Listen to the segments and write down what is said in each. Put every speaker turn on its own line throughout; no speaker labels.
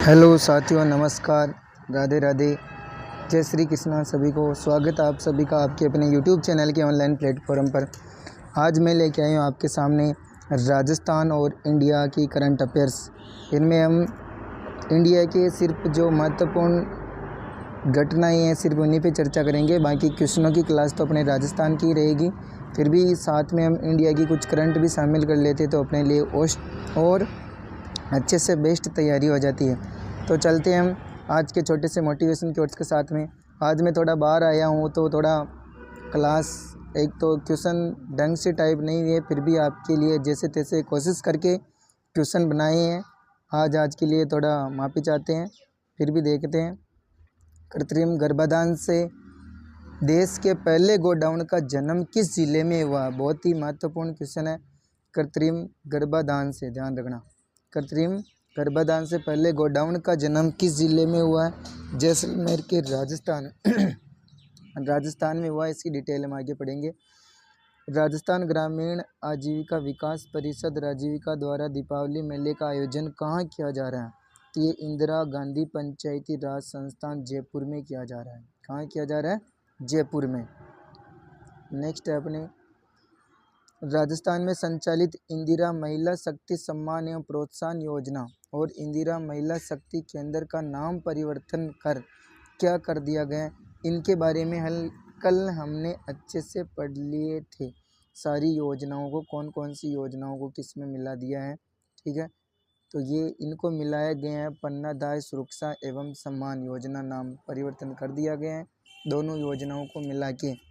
Hello साथियों, नमस्कार, राधे राधे, जय श्री कृष्णा। सभी को स्वागत है आप सभी का आपके अपने यूट्यूब चैनल के ऑनलाइन प्लेटफॉर्म पर। आज मैं लेके आई हूँ आपके सामने राजस्थान और इंडिया की करंट अफेयर्स। इनमें हम इंडिया के सिर्फ जो महत्वपूर्ण घटनाएं हैं सिर्फ उन्हीं पे चर्चा करेंगे। बाकी क्वेश्चनों की क्लास तो अपने राजस्थान की रहेगी, फिर भी साथ में हम इंडिया की कुछ करंट भी शामिल कर लेते तो अपने लिए और अच्छे से बेस्ट तैयारी हो जाती है। तो चलते हैं हम आज के छोटे से मोटिवेशन कोट्स के साथ में। आज मैं थोड़ा बाहर आया हूँ तो थोड़ा क्लास एक तो क्वेश्चन ढंग से टाइप नहीं है, फिर भी आपके लिए जैसे तैसे कोशिश करके क्वेश्चन बनाए हैं। आज के लिए थोड़ा माफ़ी चाहते हैं, फिर भी देखते हैं। कृत्रिम गर्भाधान से देश के पहले गोडाउन का जन्म किस जिले में हुआ? बहुत ही महत्वपूर्ण क्वेश्चन है। कृत्रिम गर्भाधान से, ध्यान रखना, कृत्रिम गर्भाधान से पहले गोडाउन का जन्म किस जिले में हुआ है? जैसलमेर के राजस्थान में हुआ। इसकी डिटेल हम आगे पढ़ेंगे। राजस्थान ग्रामीण आजीविका विकास परिषद राजीविका द्वारा दीपावली मेले का आयोजन कहाँ किया जा रहा है? तो ये इंदिरा गांधी पंचायती राज संस्थान जयपुर में किया जा रहा है। कहाँ किया जा रहा है? जयपुर में। नेक्स्ट है अपने राजस्थान में संचालित इंदिरा महिला शक्ति सम्मान एवं प्रोत्साहन योजना और इंदिरा महिला शक्ति केंद्र का नाम परिवर्तन कर क्या कर दिया गया? इनके बारे में कल हमने अच्छे से पढ़ लिए थे। सारी योजनाओं को, कौन कौन सी योजनाओं को किस में मिला दिया है, ठीक है। तो ये इनको मिलाया गया है। पन्नादाय सुरक्षा एवं सम्मान योजना नाम परिवर्तन कर दिया गया है। दोनों योजनाओं को मिला के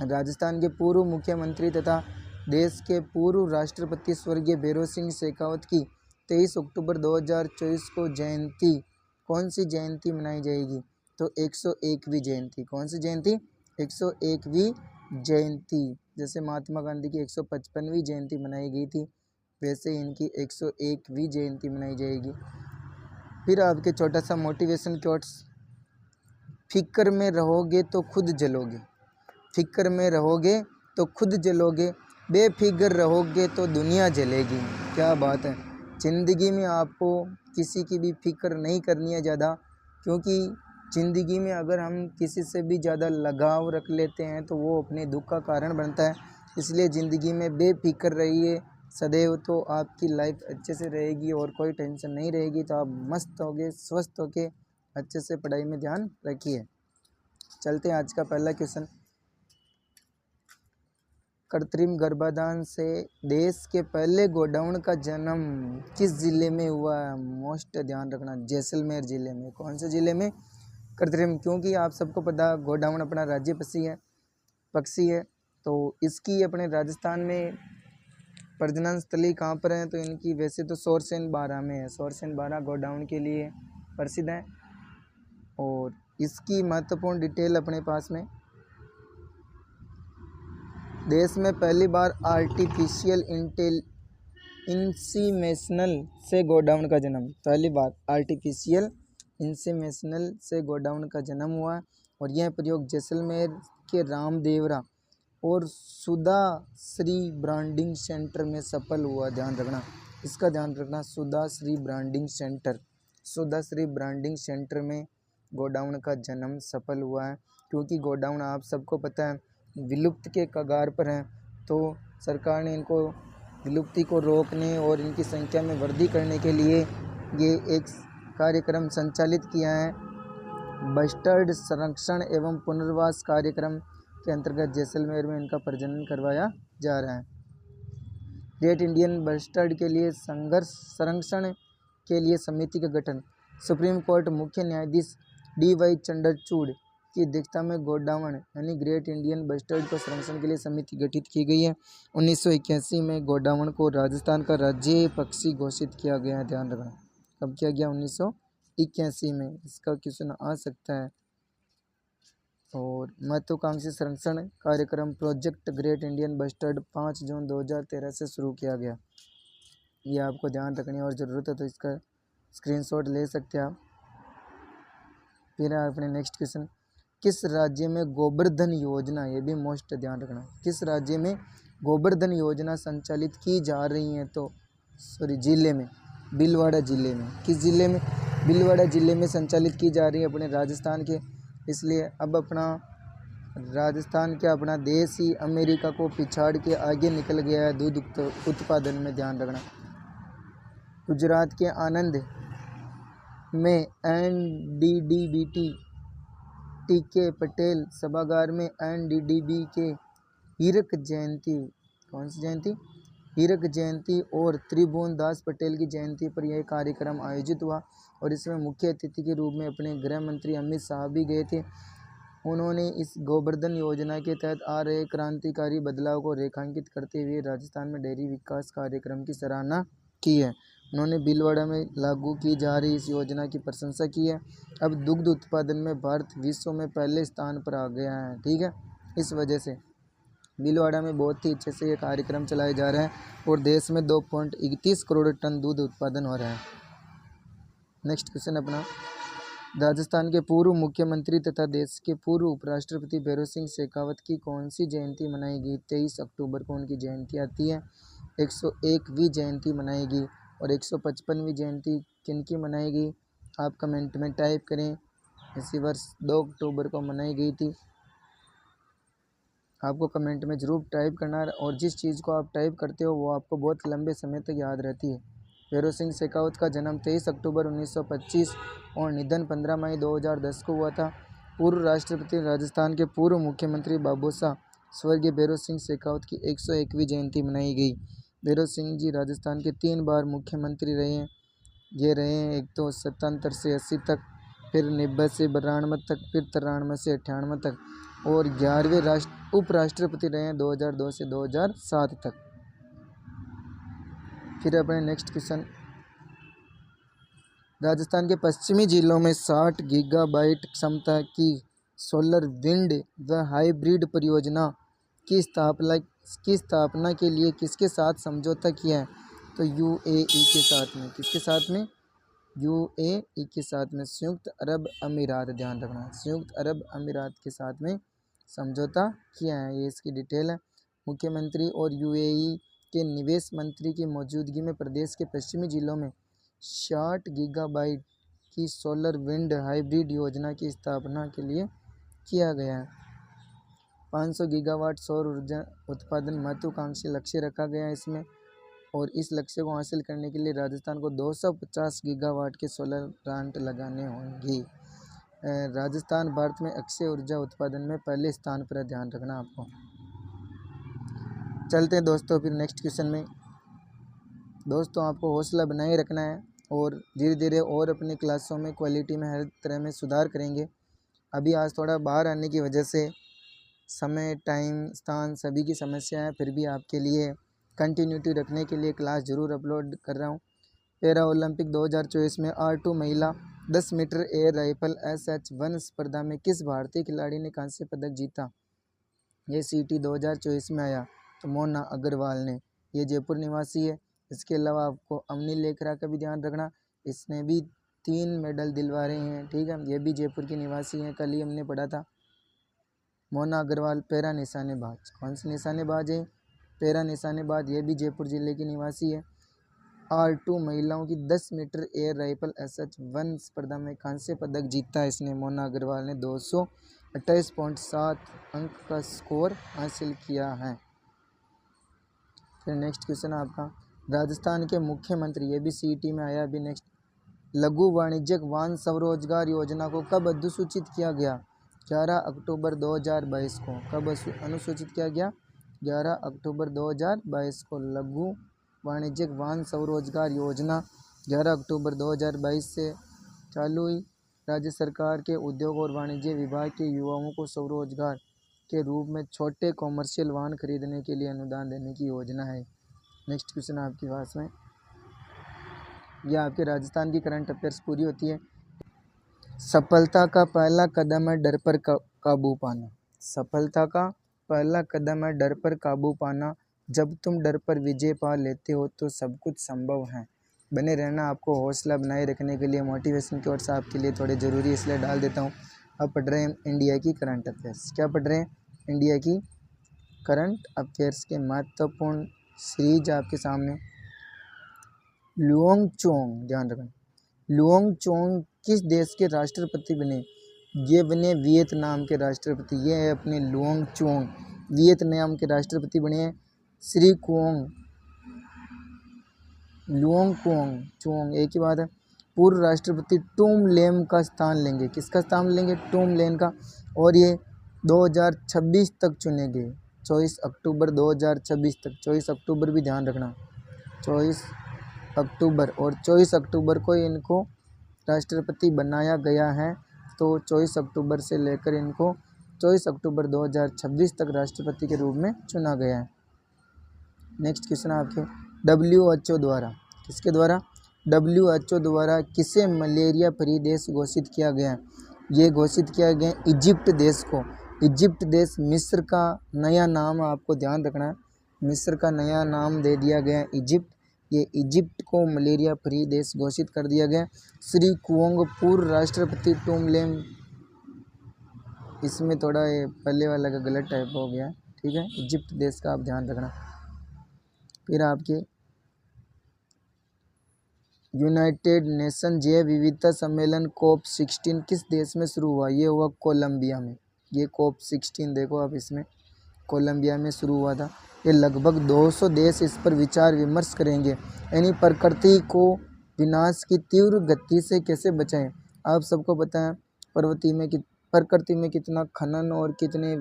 राजस्थान के पूर्व मुख्यमंत्री तथा देश के पूर्व राष्ट्रपति स्वर्गीय भैरों सिंह शेखावत की 23 अक्टूबर 2024 को जयंती, कौन सी जयंती मनाई जाएगी? तो 101वीं जयंती। कौन सी जयंती? 101वीं जयंती। जैसे महात्मा गांधी की 155वीं जयंती मनाई गई थी, वैसे इनकी 101वीं जयंती मनाई जाएगी। फिर आपके छोटा सा मोटिवेशन कोट्स। फिक्र में रहोगे तो खुद जलोगे, फिक्र में रहोगे तो खुद जलोगे, बेफिक्र रहोगे तो दुनिया जलेगी। क्या बात है। ज़िंदगी में आपको किसी की भी फिक्र नहीं करनी है ज़्यादा, क्योंकि ज़िंदगी में अगर हम किसी से भी ज़्यादा लगाव रख लेते हैं तो वो अपने दुख का कारण बनता है। इसलिए ज़िंदगी में बेफिक्र रहिए सदैव, तो आपकी लाइफ अच्छे से रहेगी और कोई टेंशन नहीं रहेगी। तो आप मस्त होगे, स्वस्थ होके अच्छे से पढ़ाई में ध्यान रखिए। चलते हैं आज का पहला क्वेश्चन। कृत्रिम गर्भाधान से देश के पहले गोडाउन का जन्म किस जिले में हुआ है? मोस्ट ध्यान रखना, जैसलमेर जिले में। कौन से जिले में? कृत्रिम, क्योंकि आप सबको पता गोडाउन अपना राज्य पक्षी है, तो इसकी अपने राजस्थान में प्रजनन स्थली कहाँ पर है? तो इनकी वैसे तो सोरसेन बारा में है। सोरसेन बारा गोडाउन के लिए प्रसिद्ध है। और इसकी महत्वपूर्ण डिटेल अपने पास में, देश में पहली बार आर्टिफिशियल इंसीमेशनल से गोडाउन का जन्म, पहली बार आर्टिफिशियल इंसीमेशनल से गोडाउन का जन्म हुआ। और यह प्रयोग जैसलमेर के रामदेवरा और सुधा श्री ब्रांडिंग सेंटर में सफल हुआ। ध्यान रखना, इसका ध्यान रखना, सुधा श्री ब्रांडिंग सेंटर में गोडाउन का जन्म सफल हुआ है। क्योंकि गोडाउन आप सबको पता है विलुप्त के कगार पर हैं, तो सरकार ने इनको विलुप्ति को रोकने और इनकी संख्या में वृद्धि करने के लिए ये एक कार्यक्रम संचालित किया है। बस्टर्ड संरक्षण एवं पुनर्वास कार्यक्रम के अंतर्गत जैसलमेर में इनका प्रजनन करवाया जा रहा है। ग्रेट इंडियन बस्टर्ड के लिए संरक्षण के लिए समिति का गठन सुप्रीम कोर्ट मुख्य न्यायाधीश DY चंद्रचूड़ की अध्यक्षता में गोडाउन यानी ग्रेट इंडियन बस्टर्ड को संरक्षण के लिए समिति गठित की गई है। 1981 में गोडाउन को राजस्थान का राज्य पक्षी घोषित किया गया है। ध्यान रखना, कब किया गया? 1981 में। इसका क्वेश्चन आ सकता है। और महत्वाकांक्षी संरक्षण कार्यक्रम प्रोजेक्ट ग्रेट इंडियन बस्टर्ड 5 जून 2013 से शुरू किया गया। ये आपको ध्यान रखनी और ज़रूरत है तो इसका स्क्रीनशॉट ले सकते हैं आप। फिर अपने नेक्स्ट क्वेश्चन, किस राज्य में गोवर्धन योजना, ये भी मोस्ट ध्यान रखना, किस राज्य में गोवर्धन योजना संचालित की जा रही है? तो जिले में, भीलवाड़ा जिले में। किस जिले में? भीलवाड़ा ज़िले में संचालित की जा रही है अपने राजस्थान के, इसलिए अब अपना राजस्थान क्या अपना देश ही अमेरिका को पिछाड़ के आगे निकल गया है दूध उत्पादन में, ध्यान रखना। गुजरात के आनंद में NDDBT टीके पटेल सभागार में NDDB के हीरक जयंती, कौन सी जयंती, हीरक जयंती और त्रिभुवन दास पटेल की जयंती पर यह कार्यक्रम आयोजित हुआ और इसमें मुख्य अतिथि के रूप में अपने गृह मंत्री अमित शाह भी गए थे। उन्होंने इस गोवर्धन योजना के तहत आ रहे क्रांतिकारी बदलाव को रेखांकित करते हुए राजस्थान में डेयरी विकास कार्यक्रम की सराहना की है। उन्होंने भीलवाड़ा में लागू की जा रही इस योजना की प्रशंसा की है। अब दुग्ध उत्पादन में भारत विश्व में पहले स्थान पर आ गया है, ठीक है। इस वजह से भीलवाड़ा में बहुत ही अच्छे से ये कार्यक्रम चलाए जा रहे हैं और देश में 2.31 करोड़ टन दूध उत्पादन हो रहा है। नेक्स्ट क्वेश्चन अपना, राजस्थान के पूर्व मुख्यमंत्री तथा देश के पूर्व उपराष्ट्रपति भैरों सिंह शेखावत की कौन सी जयंती मनाएगी? 23 अक्टूबर को उनकी जयंती आती है। 101वीं जयंती मनाएगी और 155वीं जयंती किनकी मनाएगी? आप कमेंट में टाइप करें। इसी वर्ष 2 अक्टूबर को मनाई गई थी। आपको कमेंट में ज़रूर टाइप करना है और जिस चीज़ को आप टाइप करते हो वो आपको बहुत लंबे समय तक याद रहती है। भैरों सिंह शेखावत का जन्म 23 अक्टूबर 1925 और निधन 15 मई 2010 को हुआ था। पूर्व राष्ट्रपति राजस्थान के पूर्व मुख्यमंत्री बाबूसा स्वर्गीय भैरों सिंह शेखावत की 101वीं जयंती मनाई गई। भैरों सिंह जी राजस्थान के 3 बार मुख्यमंत्री रहे हैं। ये रहे हैं एक तो 77 से 80 तक, फिर 90 से 92 तक, फिर 93 से 98 तक और 11वें उपराष्ट्रपति रहे हैं 2002 से 2007 तक। फिर अपने नेक्स्ट क्वेश्चन, राजस्थान के पश्चिमी जिलों में 60 गीगाबाइट क्षमता की सोलर विंड व हाइब्रिड परियोजना की स्थापना के लिए किसके साथ समझौता किया है? तो UAE के साथ में। किसके साथ में? UAE के साथ में, संयुक्त अरब अमीरात, ध्यान रखना, संयुक्त अरब अमीरात के साथ में समझौता किया है। ये इसकी डिटेल है। मुख्यमंत्री और UAE के निवेश मंत्री की मौजूदगी में प्रदेश के पश्चिमी जिलों में 60 गीगाबाइट की सोलर विंड हाइब्रिड योजना की स्थापना के लिए किया गया है। 500 गीगावाट सौर ऊर्जा उत्पादन महत्वाकांक्षी लक्ष्य रखा गया है इसमें, और इस लक्ष्य को हासिल करने के लिए राजस्थान को 250 गीगावाट के सोलर प्लांट लगाने होंगे। राजस्थान भारत में अक्षय ऊर्जा उत्पादन में पहले स्थान पर है, ध्यान रखना आपको। चलते हैं दोस्तों फिर नेक्स्ट क्वेश्चन में। दोस्तों आपको हौसला बनाए रखना है और धीरे धीरे और अपनी क्लासों में क्वालिटी में हर तरह में सुधार करेंगे। अभी आज थोड़ा बाहर आने की वजह से समय, टाइम, स्थान सभी की समस्या है, फिर भी आपके लिए कंटिन्यूटी रखने के लिए क्लास ज़रूर अपलोड कर रहा हूँ। पैरा ओलंपिक 2024 में R2 महिला 10 मीटर एयर राइफल SH1 स्पर्धा में किस भारतीय खिलाड़ी ने कांस्य पदक जीता? ये CT 2024 में आया तो मोना अग्रवाल ने, ये जयपुर निवासी है। इसके अलावा आपको अवनी लेखरा का भी ध्यान रखना, इसने भी 3 मेडल दिलवा रहे हैं, ठीक है। ये भी जयपुर की निवासी हैं, कल ही हमने पढ़ा था। मोना अग्रवाल पैरा निशानेबाज, कौन सी निशानेबाज है? पैरा निशानेबाज, ये भी जयपुर जिले की निवासी है। R2 महिलाओं की 10 मीटर एयर राइफल SH1 स्पर्धा में कांस्य पदक जीता है इसने, मोना अग्रवाल ने 228.7 अंक का स्कोर हासिल किया है। फिर नेक्स्ट क्वेश्चन आपका, राजस्थान के मुख्यमंत्री, ये भी CET में आया अभी नेक्स्ट, लघु वाणिज्यिक वाहन स्वरोजगार योजना को कब अधिसूचित किया गया? 11 अक्टूबर 2022 को। कब अनुसूचित किया गया? 11 अक्टूबर 2022 को। लघु वाणिज्यिक वाहन स्वरोजगार योजना 11 अक्टूबर 2022 से चालू हुई। राज्य सरकार के उद्योग और वाणिज्य विभाग के युवाओं को स्वरोजगार के रूप में छोटे कॉमर्शियल वाहन खरीदने के लिए अनुदान देने की योजना है। नेक्स्ट क्वेश्चन आपके पास में, यह आपके राजस्थान की करंट अफेयर्स पूरी होती है। सफलता का पहला कदम है डर पर काबू पाना। सफलता का पहला कदम है डर पर काबू पाना। जब तुम डर पर विजय पा लेते हो तो सब कुछ संभव है। बने रहना, आपको हौसला बनाए रखने के लिए मोटिवेशन के वर्ड्स आपके लिए थोड़े ज़रूरी इसलिए डाल देता हूँ। अब पढ़ रहे हैं इंडिया की करंट अफेयर्स। क्या पढ़ रहे हैं? इंडिया की करंट अफेयर्स के महत्वपूर्ण सीरीज आपके सामने। लुओंग चोंग, ध्यान रखना, लुओंग चोंग किस देश के राष्ट्रपति बने? ये बने वियतनाम के राष्ट्रपति। ये है अपने लुओंग चोंग, वियतनाम के राष्ट्रपति बने हैं। श्री कुओंग लुओंग कुओंग चोंग एक ही बात है। पूर्व राष्ट्रपति टूम लेम का स्थान लेंगे। किसका स्थान लेंगे? टूम लेम का। और ये 2026 तक चुने गए, 24 अक्टूबर 2026 तक। 24 अक्टूबर भी ध्यान रखना, 24 अक्टूबर, और 24 अक्टूबर को इनको राष्ट्रपति बनाया गया है। तो 24 अक्टूबर से लेकर इनको 24 अक्टूबर 2026 तक राष्ट्रपति के रूप में चुना गया है। नेक्स्ट क्वेश्चन आपके, WHO द्वारा, किसके द्वारा? WHO द्वारा किसे मलेरिया फ्री देश घोषित किया गया? ये घोषित किया गया इजिप्ट देश को। इजिप्ट देश, मिस्र का नया नाम आपको ध्यान रखना है, मिस्र का नया नाम दे दिया गया है इजिप्ट। ये इजिप्ट को मलेरिया फ्री देश घोषित कर दिया गया। श्री कुओंग पूर्व राष्ट्रपति टूम लेम, इसमें थोड़ा ये पहले वाला का गलत टाइप हो गया, ठीक है। इजिप्ट देश का आप ध्यान रखना। फिर आपके यूनाइटेड नेशन जैव विविधता सम्मेलन COP16 किस देश में शुरू हुआ? ये हुआ कोलंबिया में। ये COP16 देखो आप, इसमें कोलंबिया में शुरू हुआ था। ये लगभग 200 देश इस पर विचार विमर्श करेंगे, यानी प्रकृति को विनाश की तीव्र गति से कैसे बचाएं। आप सबको पता है प्रकृति में कितना खनन और कितने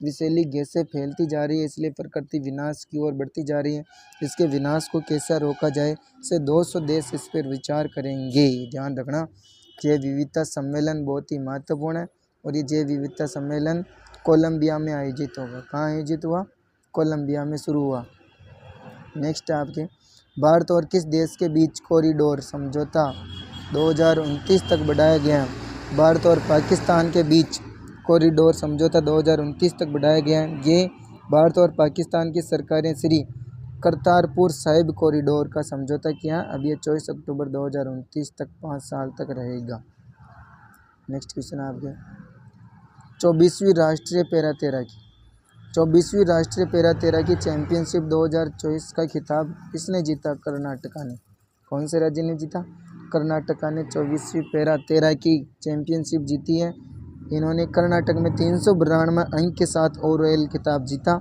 विषैली गैसें फैलती जा रही है, इसलिए प्रकृति विनाश की ओर बढ़ती जा रही है। इसके विनाश को कैसे रोका जाए, से 200 देश इस पर विचार करेंगे। ध्यान रखना, जैव विविधता सम्मेलन बहुत ही महत्वपूर्ण है, और ये जैव विविधता सम्मेलन कोलंबिया में आयोजित होगा। कहाँ आयोजित हुआ? कोलंबिया में शुरू हुआ। नेक्स्ट आपके, भारत और किस देश के बीच कॉरिडोर समझौता 2029 तक बढ़ाया गया? भारत और पाकिस्तान के बीच कॉरिडोर समझौता 2029 तक बढ़ाया गया है। ये भारत और पाकिस्तान की सरकारें श्री करतारपुर साहिब कॉरिडोर का समझौता किया। अब ये 24 अक्टूबर 2029 तक 5 साल तक रहेगा। नेक्स्ट क्वेश्चन आपके, 24वीं राष्ट्रीय पैरा तैराकी, 24वीं राष्ट्रीय पैरा तैराकी चैंपियनशिप 2024 का खिताब किसने जीता? कर्नाटका ने। कौन से राज्य ने जीता? कर्नाटका ने 24वीं पैरा तैराकी चैंपियनशिप जीती है। इन्होंने कर्नाटक में 392 अंक के साथ ओवरऑल खिताब जीता।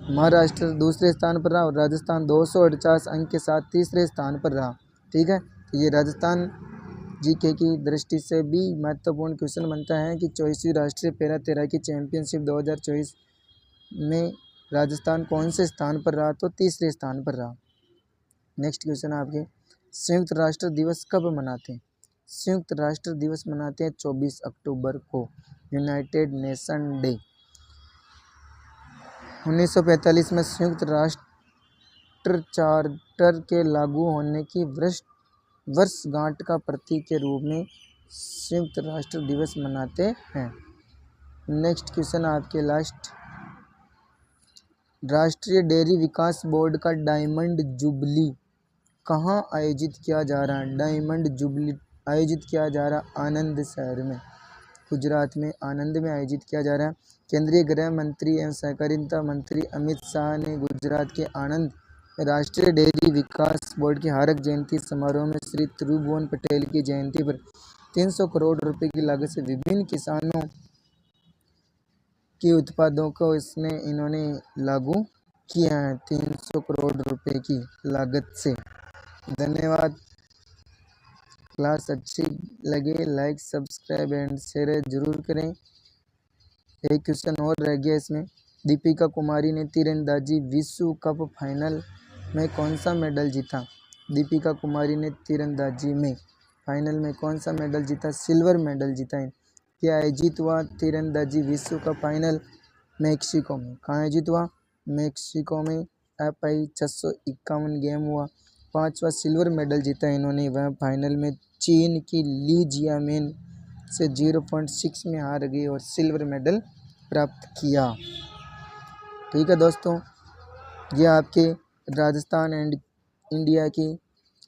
महाराष्ट्र दूसरे स्थान पर रहा और राजस्थान 248 अंक के साथ तीसरे स्थान पर रहा, ठीक है। तो ये राजस्थान जीके की दृष्टि से भी महत्वपूर्ण क्वेश्चन बनता है कि 24वीं राष्ट्रीय पैरा तैराकी चैंपियनशिप 2024 में राजस्थान कौन से स्थान पर रहा? तो तीसरे स्थान पर रहा। नेक्स्ट क्वेश्चन आपके, संयुक्त राष्ट्र दिवस कब मनाते हैं? संयुक्त राष्ट्र दिवस मनाते हैं 24 अक्टूबर को, यूनाइटेड नेशन डे। 1945 में संयुक्त राष्ट्र चार्टर के लागू होने की वर्षगांठ का प्रतीक के रूप में संयुक्त राष्ट्र दिवस मनाते हैं। नेक्स्ट क्वेश्चन आपके लास्ट, राष्ट्रीय डेयरी विकास बोर्ड का डायमंड जुबली कहाँ आयोजित किया जा रहा है? डायमंड जुबली आयोजित किया जा रहा है आनंद शहर में, गुजरात में आनंद में आयोजित किया जा रहा है। केंद्रीय गृह मंत्री एवं सहकारिता मंत्री अमित शाह ने गुजरात के आनंद राष्ट्रीय डेयरी विकास बोर्ड की हारक जयंती समारोह में श्री त्रिभुवन पटेल की जयंती पर 300 करोड़ रुपए की लागत से विभिन्न किसानों के उत्पादों को इन्होंने लागू किया है 300 करोड़ रुपए की लागत से। धन्यवाद। क्लास अच्छी लगे लाइक सब्सक्राइब एंड शेयर जरूर करें। एक क्वेश्चन और रह गया इसमें, दीपिका कुमारी ने तीरंदाजी विश्व कप फाइनल में कौन सा मेडल जीता? दीपिका कुमारी ने तीरंदाजी में फाइनल में कौन सा मेडल जीता? सिल्वर मेडल जीता है। यह आयोजित हुआ तीरंदाजी विश्व कप फाइनल मैक्सिको में। कहाँ आयोजित हुआ? मैक्सिको में। FI 651 गेम हुआ। 5वां सिल्वर मेडल जीता इन्होंने। वह फाइनल में चीन की ली जियामेन से 0.6 में हार गई और सिल्वर मेडल प्राप्त किया। ठीक है दोस्तों, ये आपके राजस्थान एंड इंडिया की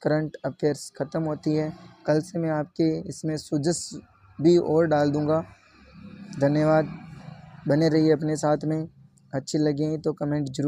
करंट अफेयर्स ख़त्म होती है। कल से मैं आपके इसमें सुजस भी और डाल दूंगा। धन्यवाद। बने रहिए अपने साथ में। अच्छी लगी तो कमेंट जरूर